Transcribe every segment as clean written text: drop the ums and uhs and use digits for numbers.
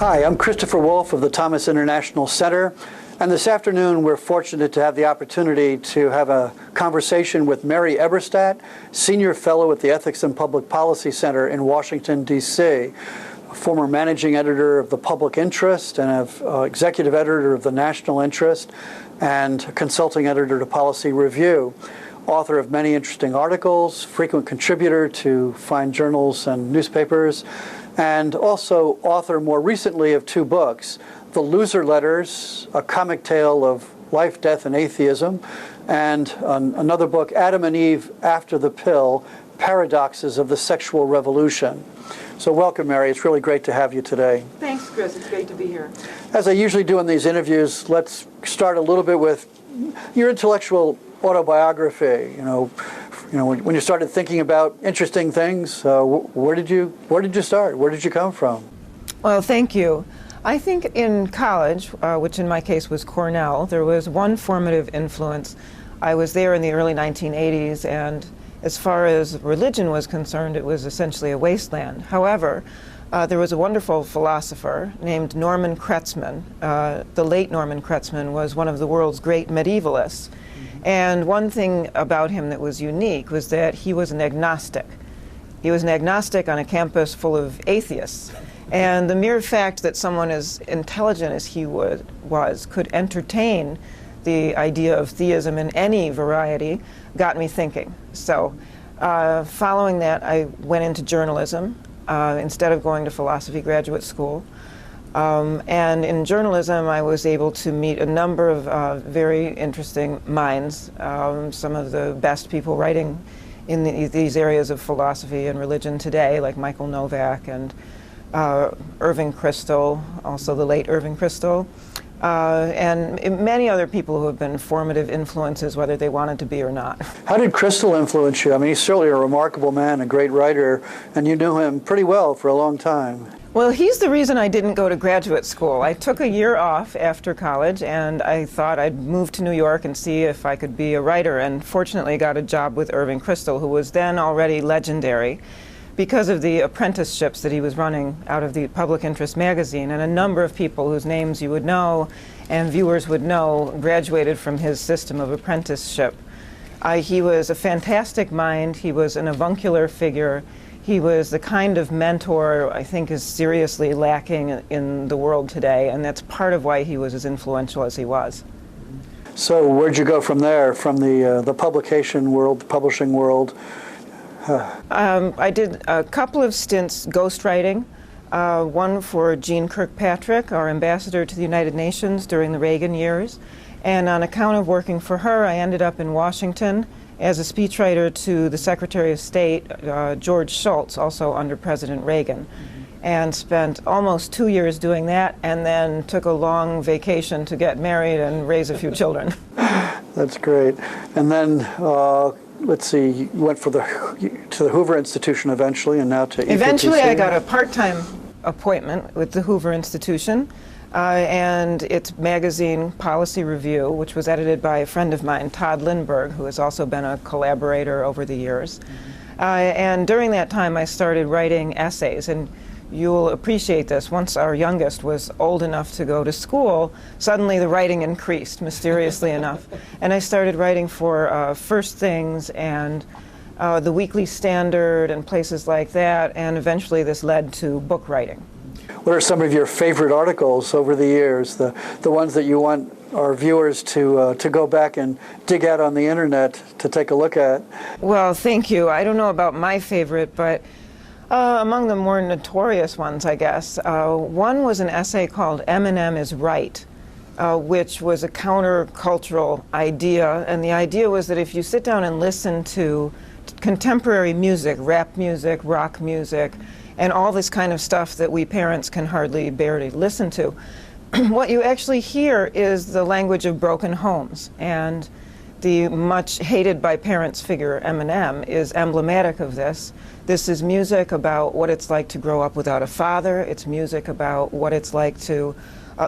Hi, I'm Christopher Wolfe of the Thomas International Center, and this afternoon we're fortunate to have the opportunity to have a conversation with Mary Eberstadt, Senior Fellow at the Ethics and Public Policy Center in Washington, D.C., former managing editor of the Public Interest and executive editor of the National Interest, and consulting editor to Policy Review. Author of many interesting articles, frequent contributor to fine journals and newspapers, and also author more recently of two books, The Loser Letters, a comic tale of life, death, and atheism, and another book, Adam and Eve After the Pill, Paradoxes of the Sexual Revolution. So welcome, Mary. It's really great to have you today. Thanks, Chris. It's great to be here. As I usually do in these interviews, let's start a little bit with your intellectual autobiography. When you started thinking about interesting things, where did you start? Where did you come from? Well, thank you. I think in college, which in my case was Cornell, there was one formative influence. I was there in the early 1980s, and as far as religion was concerned, it was essentially a wasteland. However, there was a wonderful philosopher named Norman Kretzmann. The late Norman Kretzmann was one of the world's great medievalists. And one thing about him that was unique was that he was an agnostic. He was an agnostic on a campus full of atheists. And the mere fact that someone as intelligent as he was could entertain the idea of theism in any variety got me thinking. So following that, I went into journalism instead of going to philosophy graduate school. And in journalism, I was able to meet a number of very interesting minds, some of the best people writing in these areas of philosophy and religion today, like Michael Novak and Irving Crystal, also the late Irving Crystal, and many other people who have been formative influences, whether they wanted to be or not. How did Crystal influence you? I mean, he's certainly a remarkable man, a great writer, and you knew him pretty well for a long time. Well, he's the reason I didn't go to graduate school. I took a year off after college, and I thought I'd move to New York and see if I could be a writer, and fortunately got a job with Irving Crystal, who was then already legendary because of the apprenticeships that he was running out of the Public Interest magazine, and a number of people whose names you would know and viewers would know graduated from his system of apprenticeship. He was a fantastic mind. He was an avuncular figure. He was the kind of mentor I think is seriously lacking in the world today, and that's part of why he was as influential as he was. So where'd you go from there, from the publication world, the publishing world? I did a couple of stints ghostwriting, one for Jeane Kirkpatrick, our ambassador to the United Nations during the Reagan years, and on account of working for her, I ended up in Washington as a speechwriter to the Secretary of State, George Shultz, also under President Reagan, and spent almost 2 years doing that, and then took a long vacation to get married and raise a few children. That's great. And then, let's see, you went to the Hoover Institution eventually, and now to EPTC. Eventually I got a part-time appointment with the Hoover Institution, and its magazine Policy Review, which was edited by a friend of mine, Todd Lindbergh, who has also been a collaborator over the years. And during that time I started writing essays, and you'll appreciate this. Once our youngest was old enough to go to school, suddenly the writing increased, mysteriously enough. And I started writing for First Things and the Weekly Standard and places like that, and eventually this led to book writing. What are some of your favorite articles over the years, the ones that you want our viewers to go back and dig out on the internet to take a look at? Well, thank you. I don't know about my favorite, but among the more notorious ones, I guess, one was an essay called Eminem is Right, which was a countercultural idea, and the idea was that if you sit down and listen to contemporary music, rap music, rock music, and all this kind of stuff that we parents can hardly bear to listen to, what you actually hear is the language of broken homes. And the much hated by parents figure Eminem is emblematic of this. This is music about what it's like to grow up without a father. It's music about what it's like to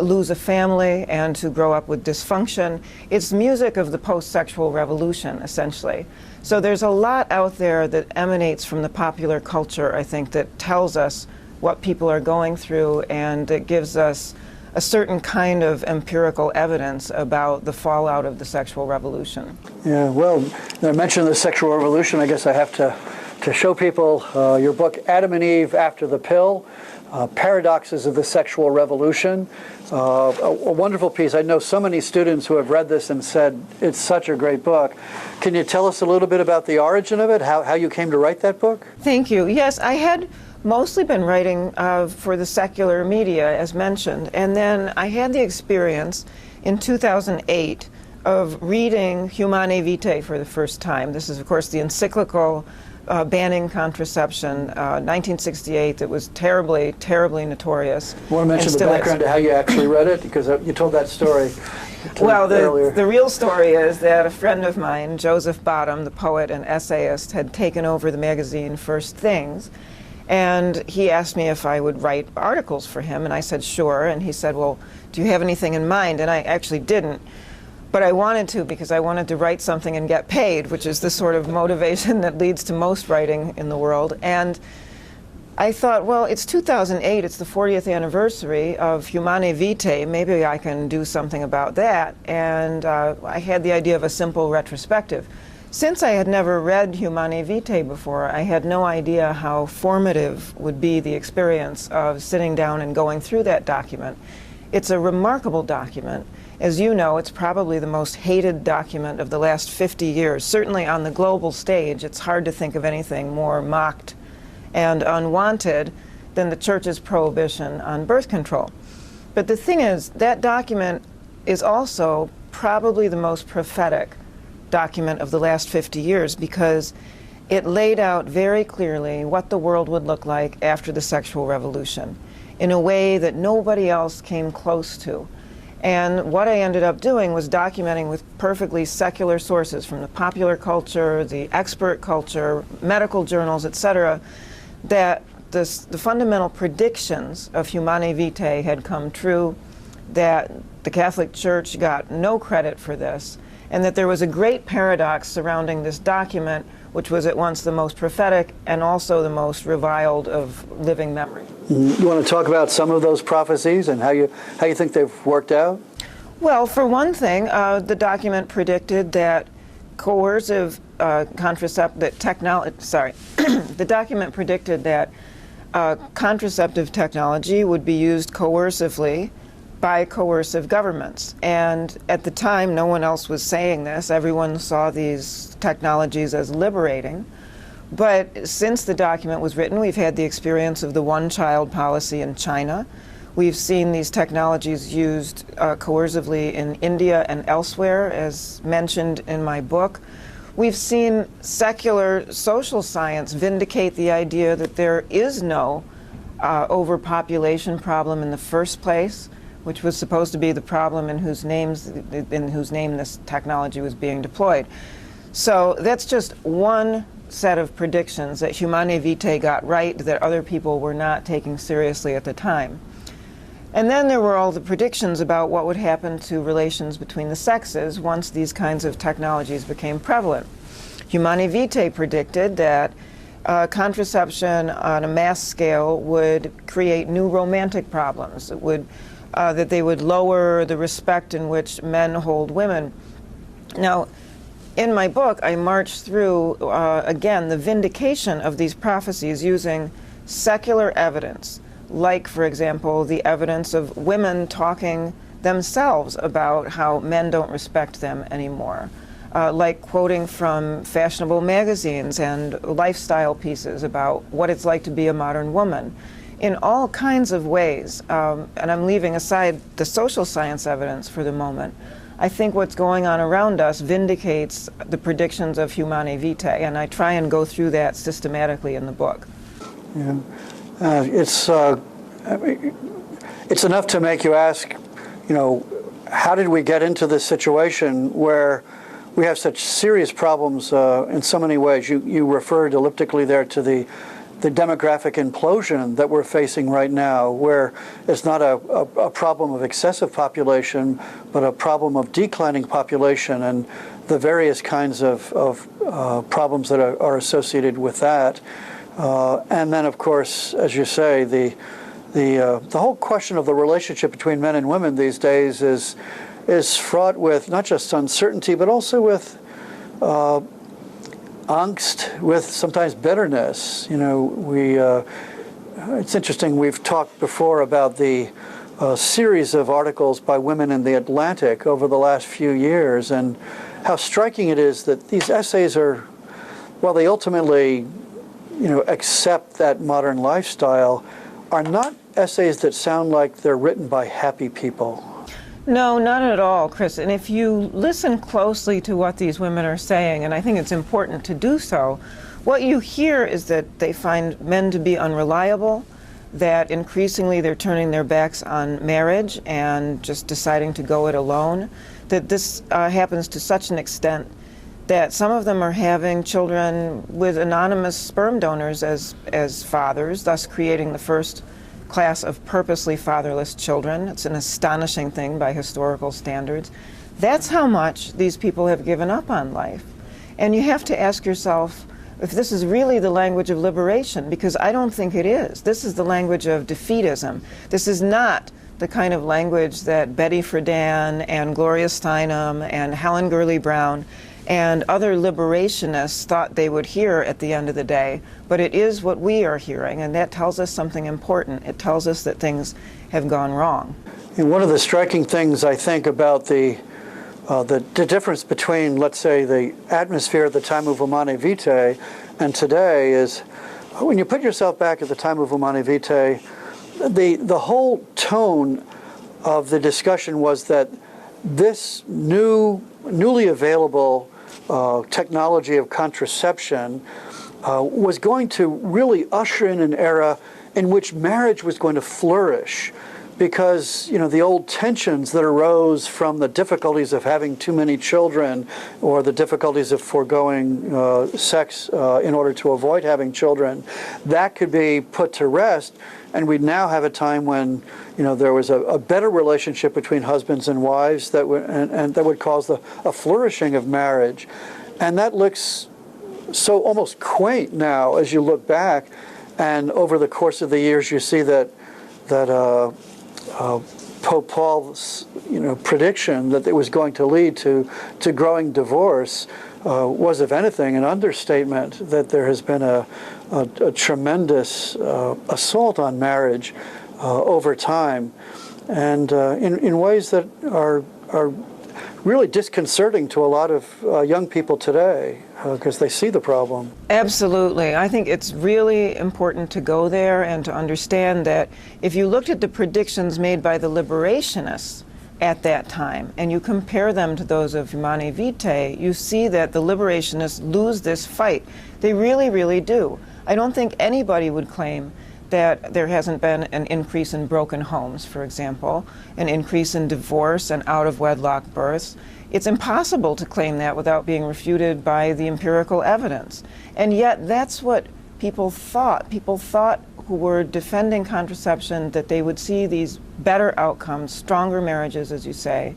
lose a family and to grow up with dysfunction. It's music of the post-sexual revolution, essentially. So there's a lot out there that emanates from the popular culture, I think, that tells us what people are going through, and it gives us a certain kind of empirical evidence about the fallout of the sexual revolution. Yeah, well, I mentioned the sexual revolution. I guess I have to show people your book, Adam and Eve After the Pill, Paradoxes of the Sexual Revolution. A wonderful piece. I know so many students who have read this and said, it's such a great book. Can you tell us a little bit about the origin of it, how you came to write that book? Thank you. Yes, I had mostly been writing for the secular media, as mentioned, and then I had the experience in 2008 of reading Humanae Vitae for the first time. This is, of course, the encyclical banning contraception, 1968, that was terribly, terribly notorious. I want to mention the background to how you actually read it, because you told that story well, earlier. The real story is that a friend of mine, Joseph Bottom, the poet and essayist, had taken over the magazine First Things, and he asked me if I would write articles for him, and I said sure, and he said, well, do you have anything in mind? And I actually didn't. But I wanted to, because I wanted to write something and get paid, which is the sort of motivation that leads to most writing in the world. And I thought, well, it's 2008, it's the 40th anniversary of Humanae Vitae, maybe I can do something about that. And I had the idea of a simple retrospective. Since I had never read Humanae Vitae before, I had no idea how formative would be the experience of sitting down and going through that document. It's a remarkable document. As you know, it's probably the most hated document of the last 50 years. Certainly on the global stage, it's hard to think of anything more mocked and unwanted than the Church's prohibition on birth control. But the thing is, that document is also probably the most prophetic document of the last 50 years, because it laid out very clearly what the world would look like after the sexual revolution in a way that nobody else came close to. And what I ended up doing was documenting with perfectly secular sources from the popular culture, the expert culture, medical journals, etc., that the fundamental predictions of Humanae Vitae had come true, that the Catholic Church got no credit for this, and that there was a great paradox surrounding this document, which was at once the most prophetic and also the most reviled of living memory. You want to talk about some of those prophecies and how you think they've worked out? Well, for one thing, the document predicted that coercive contraceptive technology, the document predicted that contraceptive technology would be used coercively by coercive governments. And at the time, no one else was saying this. Everyone saw these technologies as liberating. But since the document was written, we've had the experience of the one-child policy in China. We've seen these technologies used coercively in India and elsewhere, as mentioned in my book. We've seen secular social science vindicate the idea that there is no overpopulation problem in the first place, which was supposed to be the problem in whose name this technology was being deployed. So that's just one set of predictions that Humanae Vitae got right that other people were not taking seriously at the time. And then there were all the predictions about what would happen to relations between the sexes once these kinds of technologies became prevalent. Humanae Vitae predicted that contraception on a mass scale would create new romantic problems. It would that they would lower the respect in which men hold women. Now, in my book, I march through, again, the vindication of these prophecies using secular evidence, like, for example, the evidence of women talking themselves about how men don't respect them anymore, like quoting from fashionable magazines and lifestyle pieces about what it's like to be a modern woman, in all kinds of ways. And I'm leaving aside the social science evidence for the moment. I think what's going on around us vindicates the predictions of Humanae Vitae, and I try and go through that systematically in the book. Yeah. It's enough to make you ask, how did we get into this situation where we have such serious problems in so many ways? You referred elliptically there to the demographic implosion that we're facing right now, where it's not a problem of excessive population, but a problem of declining population and the various kinds of problems that are associated with that. And then, of course, as you say, the whole question of the relationship between men and women these days is fraught with not just uncertainty, but also with angst, with sometimes bitterness. You know, it's interesting. We've talked before about the series of articles by women in the Atlantic over the last few years, and how striking it is that these essays are, while they ultimately, accept that modern lifestyle, are not essays that sound like they're written by happy people. No, not at all, Chris. And if you listen closely to what these women are saying, and I think it's important to do so, what you hear is that they find men to be unreliable, that increasingly they're turning their backs on marriage and just deciding to go it alone, that this happens to such an extent that some of them are having children with anonymous sperm donors as fathers, thus creating the first class of purposely fatherless children. It's an astonishing thing by historical standards. That's how much these people have given up on life. And you have to ask yourself if this is really the language of liberation, because I don't think it is. This is the language of defeatism. This is not the kind of language that Betty Friedan and Gloria Steinem and Helen Gurley Brown and other liberationists thought they would hear at the end of the day, but it is what we are hearing, and that tells us something important. It tells us that things have gone wrong. And one of the striking things, I think, about the difference between, let's say, the atmosphere at the time of Humanae Vitae and today is, when you put yourself back at the time of Humanae Vitae, the whole tone of the discussion was that this newly available technology of contraception was going to really usher in an era in which marriage was going to flourish, because the old tensions that arose from the difficulties of having too many children or the difficulties of foregoing sex in order to avoid having children, that could be put to rest, and we'd now have a time when there was a better relationship between husbands and wives that would cause a flourishing of marriage. And that looks so almost quaint now as you look back, and over the course of the years you see that Pope Paul's prediction that it was going to lead to growing divorce was, if anything, an understatement, that there has been a tremendous assault on marriage over time, and in ways that are really disconcerting to a lot of young people today, because they see the problem. Absolutely. I think it's really important to go there and to understand that if you looked at the predictions made by the liberationists at that time and you compare them to those of Humanae Vitae, you see that the liberationists lose this fight. They really, really do. I don't think anybody would claim that there hasn't been an increase in broken homes, for example, an increase in divorce and out-of-wedlock births. It's impossible to claim that without being refuted by the empirical evidence. And yet that's what people thought. People thought, who were defending contraception, that they would see these better outcomes, stronger marriages, as you say.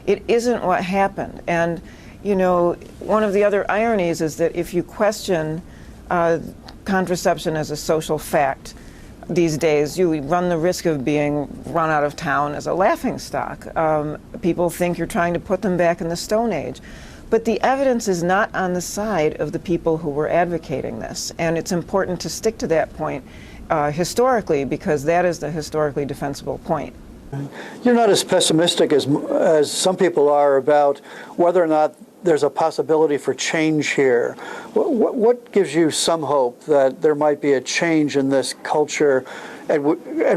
It isn't what happened. And, one of the other ironies is that if you question contraception as a social fact these days, you run the risk of being run out of town as a laughingstock. People think you're trying to put them back in the Stone Age. But the evidence is not on the side of the people who were advocating this. And it's important to stick to that point historically, because that is the historically defensible point. You're not as pessimistic as some people are about whether or not there's a possibility for change here. What gives you some hope that there might be a change in this culture at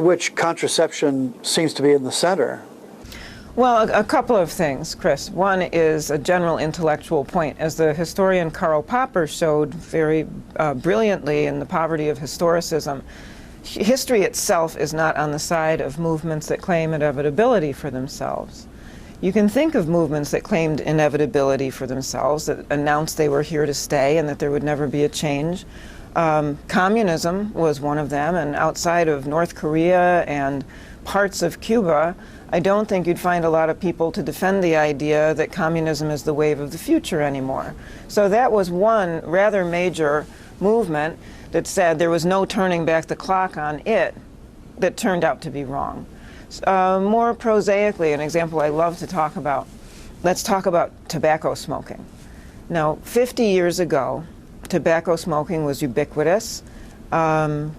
which contraception seems to be in the center? Well, a couple of things, Chris. One is a general intellectual point. As the historian Karl Popper showed very brilliantly in The Poverty of Historicism, history itself is not on the side of movements that claim inevitability for themselves. You can think of movements that claimed inevitability for themselves, that announced they were here to stay and that there would never be a change. Communism was one of them, and outside of North Korea and parts of Cuba, I don't think you'd find a lot of people to defend the idea that communism is the wave of the future anymore. So that was one rather major movement that said there was no turning back the clock on it, that turned out to be wrong. More prosaically, an example I love to talk about, let's talk about tobacco smoking. Now, 50 years ago, tobacco smoking was ubiquitous. Beyond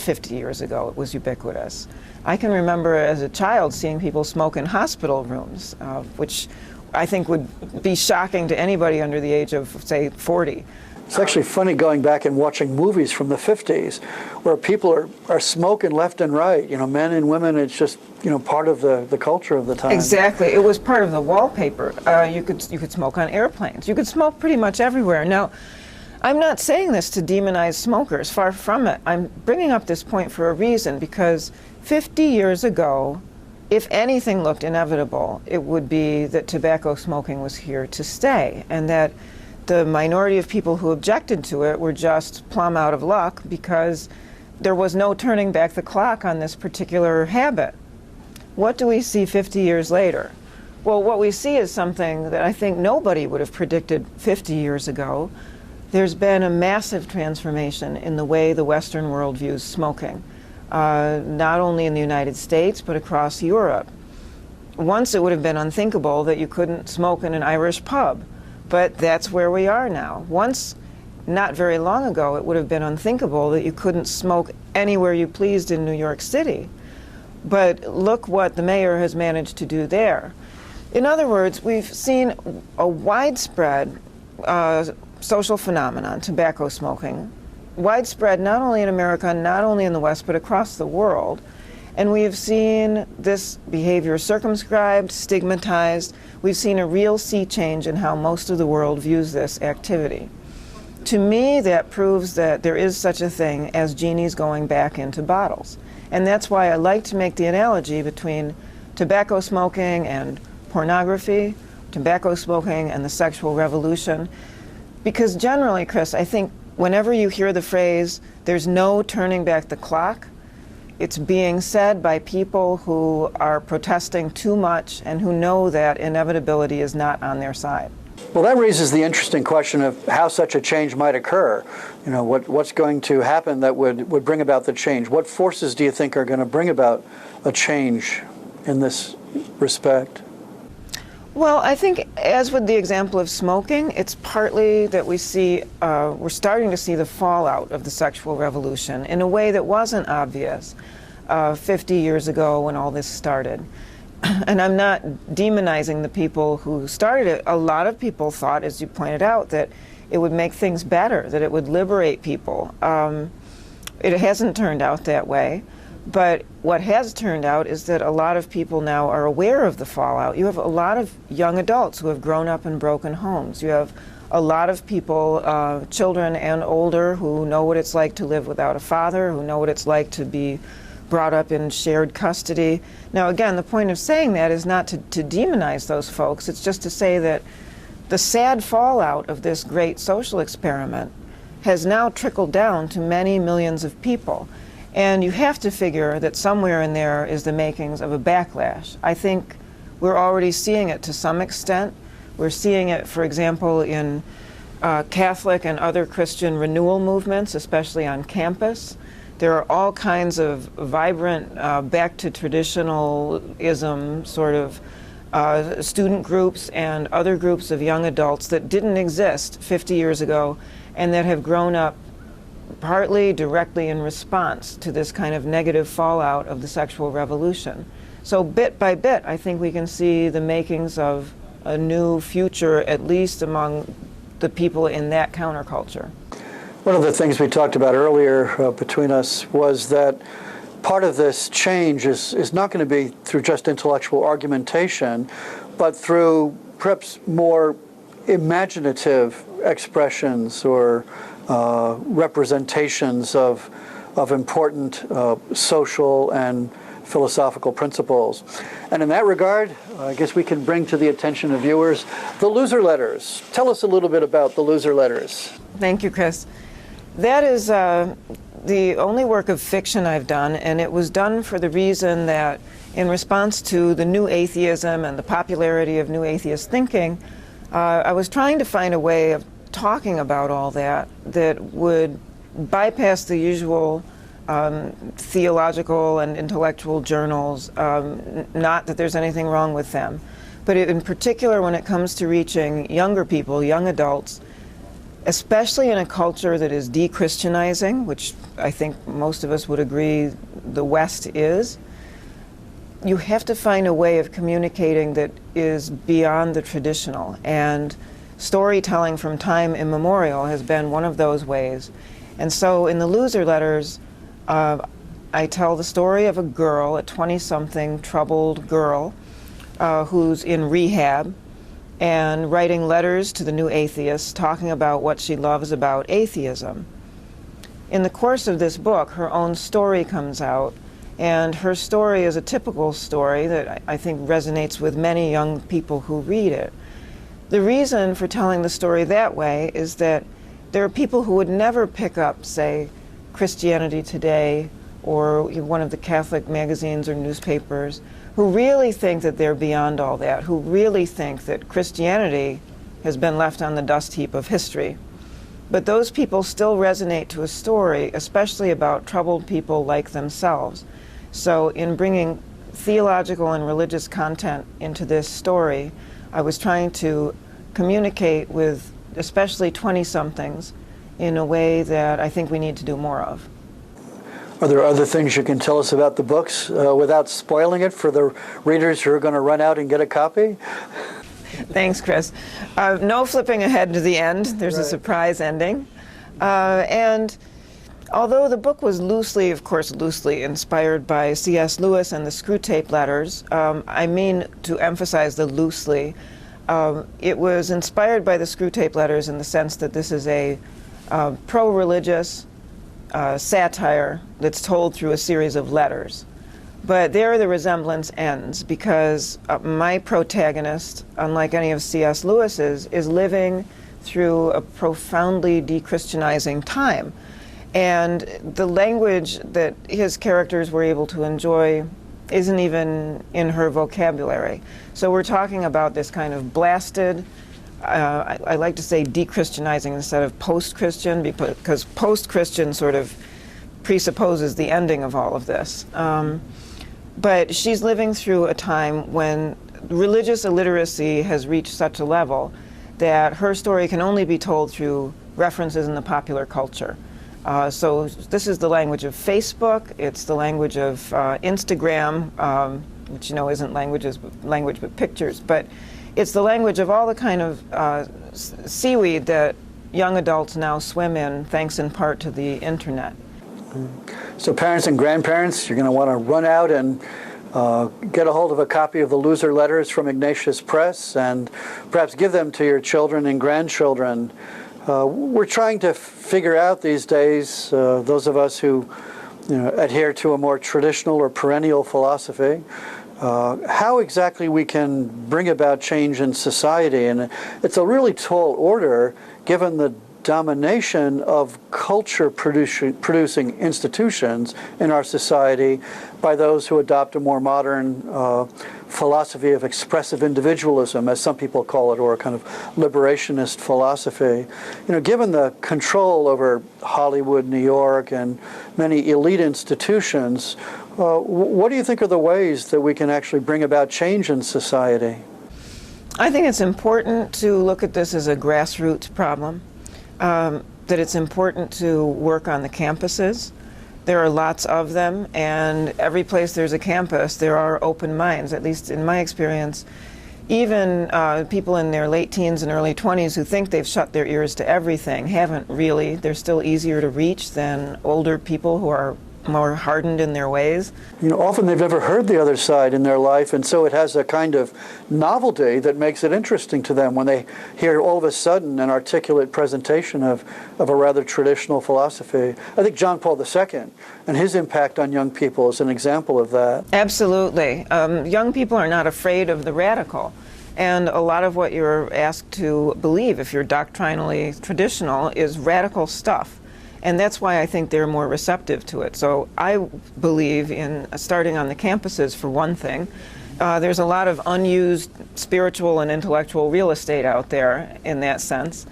50 years ago, it was ubiquitous. I can remember as a child seeing people smoke in hospital rooms, which I think would be shocking to anybody under the age of, say, 40. It's actually funny going back and watching movies from the 50s where people are smoking left and right, men and women. It's just, part of the culture of the time. Exactly. It was part of the wallpaper. You could smoke on airplanes. You could smoke pretty much everywhere. Now, I'm not saying this to demonize smokers, far from it. I'm bringing up this point for a reason, because 50 years ago, if anything looked inevitable, it would be that tobacco smoking was here to stay, and that the minority of people who objected to it were just plumb out of luck because there was no turning back the clock on this particular habit. What do we see 50 years later? Well, what we see is something that I think nobody would have predicted 50 years ago. There's been a massive transformation in the way the Western world views smoking, not only in the United States, but across Europe. Once it would have been unthinkable that you couldn't smoke in an Irish pub. But that's where we are now. Once, not very long ago, it would have been unthinkable that you couldn't smoke anywhere you pleased in New York City. But look what the mayor has managed to do there. In other words, we've seen a widespread social phenomenon, tobacco smoking, widespread not only in America, not only in the West, but across the world. And we have seen this behavior circumscribed, stigmatized. We've seen a real sea change in how most of the world views this activity. To me, that proves that there is such a thing as genies going back into bottles. And that's why I like to make the analogy between tobacco smoking and pornography, tobacco smoking and the sexual revolution. Because generally, Chris, I think whenever you hear the phrase, there's no turning back the clock, it's being said by people who are protesting too much and who know that inevitability is not on their side. Well, that raises the interesting question of how such a change might occur. What's going to happen that would bring about the change? What forces do you think are going to bring about a change in this respect? Well, I think, as with the example of smoking, it's partly that we're starting to see the fallout of the sexual revolution in a way that wasn't obvious 50 years ago when all this started. And I'm not demonizing the people who started it. A lot of people thought, as you pointed out, that it would make things better, that it would liberate people. It hasn't turned out that way. But what has turned out is that a lot of people now are aware of the fallout. You have a lot of young adults who have grown up in broken homes. You have a lot of people, children and older, who know what it's like to live without a father, who know what it's like to be brought up in shared custody. Now, again, the point of saying that is not to demonize those folks. It's just to say that the sad fallout of this great social experiment has now trickled down to many millions of people. And you have to figure that somewhere in there is the makings of a backlash. I think we're already seeing it to some extent. We're seeing it, for example, in Catholic and other Christian renewal movements, especially on campus. There are all kinds of vibrant, back to traditionalism sort of student groups and other groups of young adults that didn't exist 50 years ago and that have grown up partly directly in response to this kind of negative fallout of the sexual revolution. So bit by bit, I think we can see the makings of a new future, at least among the people in that counterculture. One of the things we talked about earlier between us was that part of this change is not going to be through just intellectual argumentation, but through perhaps more imaginative expressions or representations of important social and philosophical principles. And in that regard, I guess we can bring to the attention of viewers the loser letters. Tell us a little bit about the loser letters. Thank you, Chris. That is the only work of fiction I've done, and it was done for the reason that in response to the new atheism and the popularity of new atheist thinking, I was trying to find a way of talking about all that that would bypass the usual theological and intellectual journals. Not that there's anything wrong with them, but in particular when it comes to reaching younger people, young adults, especially in a culture that is de-Christianizing, which I think most of us would agree the West is, you have to find a way of communicating that is beyond the traditional. And storytelling from time immemorial has been one of those ways. And so in the Loser Letters, I tell the story of a girl, a 20-something troubled girl, who's in rehab and writing letters to the new atheists, talking about what she loves about atheism. In the course of this book, her own story comes out, and her story is a typical story that I think resonates with many young people who read it. The reason for telling the story that way is that there are people who would never pick up, say, Christianity Today or one of the Catholic magazines or newspapers, who really think that they're beyond all that, who really think that Christianity has been left on the dust heap of history. But those people still resonate to a story, especially about troubled people like themselves. So in bringing theological and religious content into this story, I was trying to communicate with especially 20-somethings in a way that I think we need to do more of. Are there other things you can tell us about the books without spoiling it for the readers who are going to run out and get a copy? Thanks, Chris. No flipping ahead to the end. There's a surprise ending. And although the book was loosely inspired by C.S. Lewis and the Screwtape Letters, I mean to emphasize the loosely. It was inspired by the Screwtape Letters in the sense that this is a pro-religious satire that's told through a series of letters. But there the resemblance ends, because my protagonist, unlike any of C.S. Lewis's, is living through a profoundly de-Christianizing time. And the language that his characters were able to enjoy isn't even in her vocabulary. So we're talking about this kind of blasted, I like to say de-Christianizing instead of post-Christian, because post-Christian sort of presupposes the ending of all of this. But she's living through a time when religious illiteracy has reached such a level that her story can only be told through references in the popular culture. So this is the language of Facebook, it's the language of Instagram, which isn't language but pictures, but it's the language of all the kind of seaweed that young adults now swim in, thanks in part to the internet. So parents and grandparents, you're going to want to run out and get a hold of a copy of the Loser Letters from Ignatius Press and perhaps give them to your children and grandchildren. We're trying to figure out these days, those of us who adhere to a more traditional or perennial philosophy, how exactly we can bring about change in society. And it's a really tall order given the domination of culture producing institutions in our society by those who adopt a more modern philosophy of expressive individualism, as some people call it, or a kind of liberationist philosophy. Given the control over Hollywood, New York, and many elite institutions, what do you think are the ways that we can actually bring about change in society? I think it's important to look at this as a grassroots problem. That it's important to work on the campuses. There are lots of them, and every place there's a campus, there are open minds, at least in my experience. Even people in their late teens and early 20s who think they've shut their ears to everything haven't really. They're still easier to reach than older people who are more hardened in their ways. Often they've never heard the other side in their life, and so it has a kind of novelty that makes it interesting to them when they hear all of a sudden an articulate presentation of a rather traditional philosophy. I think John Paul II and his impact on young people is an example of that. Absolutely. Young people are not afraid of the radical. And a lot of what you're asked to believe, if you're doctrinally traditional, is radical stuff. And that's why I think they're more receptive to it. So I believe in starting on the campuses, for one thing. There's a lot of unused spiritual and intellectual real estate out there in that sense.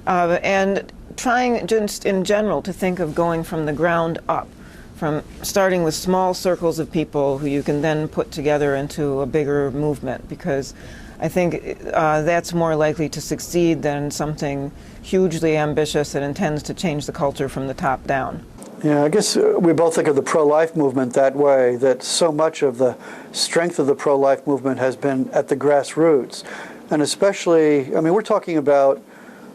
and trying just in general to think of going from the ground up, from starting with small circles of people who you can then put together into a bigger movement, because I think that's more likely to succeed than something hugely ambitious that intends to change the culture from the top down. Yeah, I guess we both think of the pro-life movement that way, that so much of the strength of the pro-life movement has been at the grassroots. And especially, I mean, we're talking about,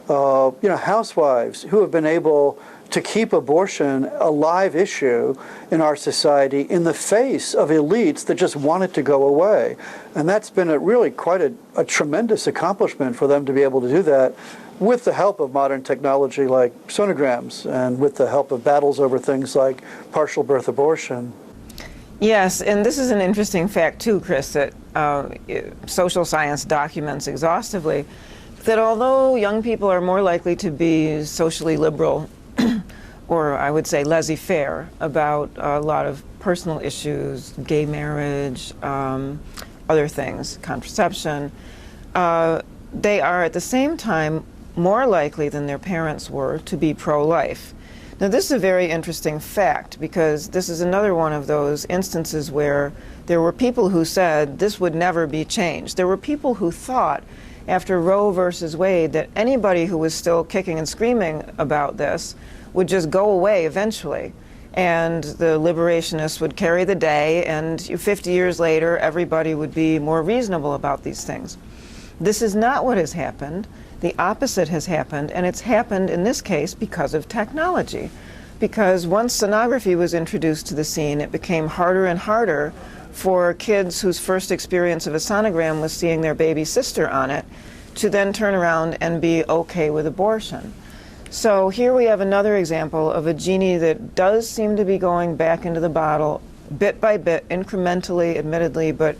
housewives who have been able to keep abortion a live issue in our society in the face of elites that just want it to go away. And that's been really quite a tremendous accomplishment for them to be able to do that with the help of modern technology like sonograms and with the help of battles over things like partial birth abortion. Yes, and this is an interesting fact too, Chris, that social science documents exhaustively, that although young people are more likely to be socially liberal or I would say laissez-faire about a lot of personal issues, gay marriage, other things, contraception, they are at the same time more likely than their parents were to be pro-life. Now this is a very interesting fact, because this is another one of those instances where there were people who said this would never be changed. There were people who thought after Roe versus Wade that anybody who was still kicking and screaming about this would just go away eventually, and the liberationists would carry the day, and 50 years later everybody would be more reasonable about these things. This is not what has happened. The opposite has happened, and it's happened in this case because of technology. Because once sonography was introduced to the scene, it became harder and harder for kids whose first experience of a sonogram was seeing their baby sister on it to then turn around and be okay with abortion. So here we have another example of a genie that does seem to be going back into the bottle bit by bit, incrementally, admittedly, but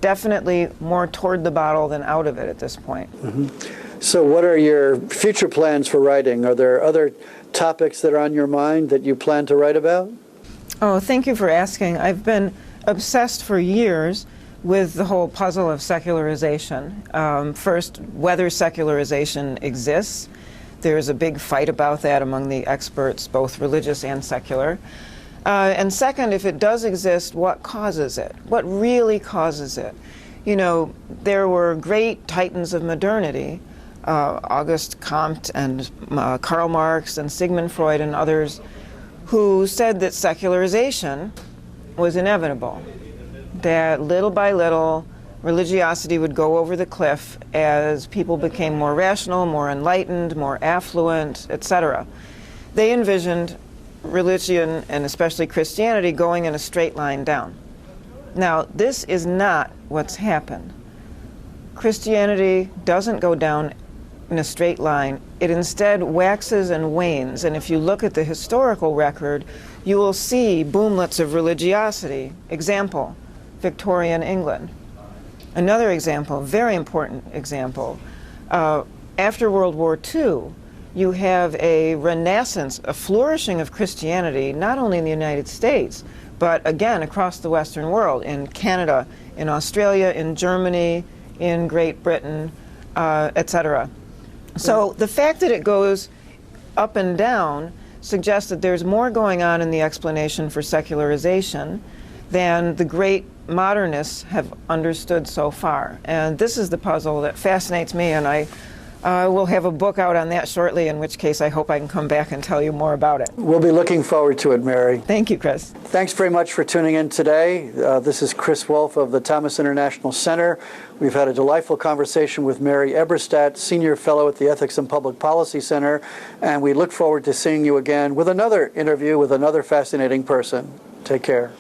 definitely more toward the bottle than out of it at this point. Mm-hmm. So what are your future plans for writing? Are there other topics that are on your mind that you plan to write about? Oh, thank you for asking. I've been obsessed for years with the whole puzzle of secularization. First, whether secularization exists. There's a big fight about that among the experts, both religious and secular. And second, if it does exist, what causes it? What really causes it? You know, there were great titans of modernity, Auguste Comte and Karl Marx and Sigmund Freud and others, who said that secularization was inevitable, that little by little religiosity would go over the cliff as people became more rational, more enlightened, more affluent, etc. They envisioned religion, and especially Christianity, going in a straight line down. Now, this is not what's happened. Christianity doesn't go down in a straight line. It instead waxes and wanes, and if you look at the historical record, you will see boomlets of religiosity. Example, Victorian England. Another example, very important example, after World War II, you have a renaissance, a flourishing of Christianity, not only in the United States, but again across the Western world, in Canada, in Australia, in Germany, in Great Britain, etc. So the fact that it goes up and down suggests that there's more going on in the explanation for secularization than the great modernists have understood so far. And this is the puzzle that fascinates me, and I will have a book out on that shortly, in which case I hope I can come back and tell you more about it. We'll be looking forward to it, Mary. Thank you, Chris. Thanks very much for tuning in today. This is Chris Wolfe of the Thomas International Center. We've had a delightful conversation with Mary Eberstadt, Senior Fellow at the Ethics and Public Policy Center, and we look forward to seeing you again with another interview with another fascinating person. Take care.